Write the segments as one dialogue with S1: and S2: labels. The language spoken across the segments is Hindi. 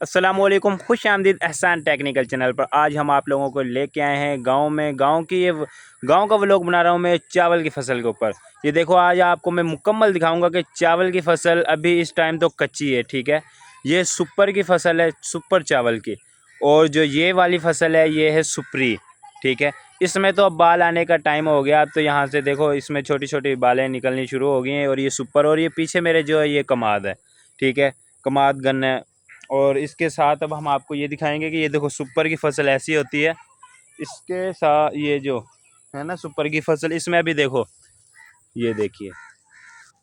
S1: अस्सलामुअलैकुम, खुश आमदीद एहसान टेक्निकल चैनल पर। आज हम आप लोगों को लेके आए हैं गांव में। गांव का व्लॉग बना रहा हूं मैं चावल की फसल के ऊपर। ये देखो, आज आपको मैं मुकम्मल दिखाऊंगा कि चावल की फसल अभी इस टाइम तो कच्ची है, ठीक है। ये सुपर की फसल है, सुपर चावल की। और जो ये वाली फसल है ये है सुपरी, ठीक है। इसमें तो अब बाल आने का टाइम हो गया। अब तो यहाँ से देखो, इसमें छोटी छोटी बालें निकलनी शुरू हो गई हैं। और ये सुपर, और ये पीछे मेरे जो है ये कमाद है, ठीक है, कमाद गन्ना। और इसके साथ अब हम आपको ये दिखाएंगे कि ये देखो, सुपर की फसल ऐसी होती है। इसके साथ ये जो है ना सुपर की फसल, इसमें अभी देखो, ये देखिए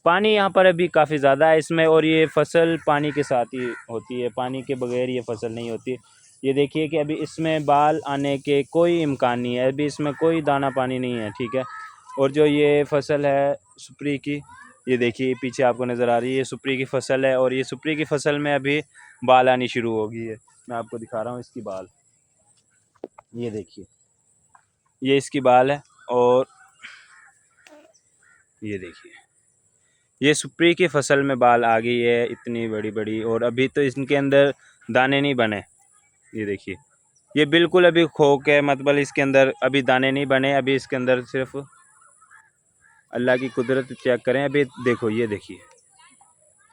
S1: पानी यहाँ पर अभी काफ़ी ज़्यादा है इसमें। और ये फसल पानी के साथ ही होती है, पानी के बगैर ये फसल नहीं होती। ये देखिए कि अभी इसमें बाल आने के कोई इम्कान नहीं है, अभी इसमें कोई दाना पानी नहीं है, ठीक है। और जो ये फसल है सुपरी की, ये देखिए पीछे आपको नज़र आ रही है, ये सुपरी की फसल है। और ये सुपरी की फसल में अभी बाल आनी शुरू हो गई है। मैं आपको दिखा रहा हूँ इसकी बाल, ये देखिए, ये इसकी बाल है। और ये देखिए, ये सुपरी की फसल में बाल आ गई है इतनी बड़ी बड़ी। और अभी तो इनके अंदर दाने नहीं बने, ये देखिए, ये बिल्कुल अभी खोक है, मतलब इसके अंदर अभी दाने नहीं बने। अभी इसके अंदर सिर्फ अल्लाह की कुदरत चेक करें। अभी देखो, ये देखिए,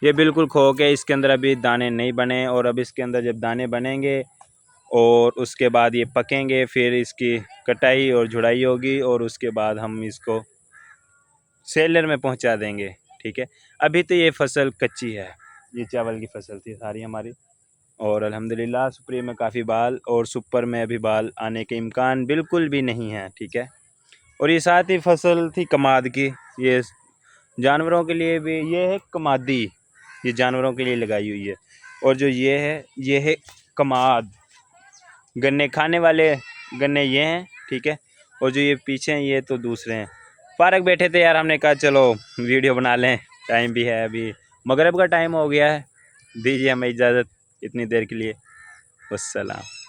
S1: ये बिल्कुल खोक है, इसके अंदर अभी दाने नहीं बने। और अब इसके अंदर जब दाने बनेंगे और उसके बाद ये पकेंगे, फिर इसकी कटाई और जुड़ाई होगी। और उसके बाद हम इसको सेलर में पहुंचा देंगे, ठीक है। अभी तो ये फसल कच्ची है, ये चावल की फसल थी सारी हमारी। और अल्हम्दुलिल्लाह सुपरी में काफ़ी बाल, और सुपर में अभी बाल आने के इम्कान बिल्कुल भी नहीं है, ठीक है। और ये साथ ही फसल थी कमाद की, ये जानवरों के लिए भी, ये है कमादी, ये जानवरों के लिए लगाई हुई है। और जो ये है कमाद, गन्ने खाने वाले गन्ने ये हैं, ठीक है। और जो ये पीछे हैं ये तो दूसरे हैं। पार्क बैठे थे यार, हमने कहा चलो वीडियो बना लें, टाइम भी है, अभी मगरिब का टाइम हो गया है। दीजिए हमें इजाज़त इतनी देर के लिए। वस्सलाम।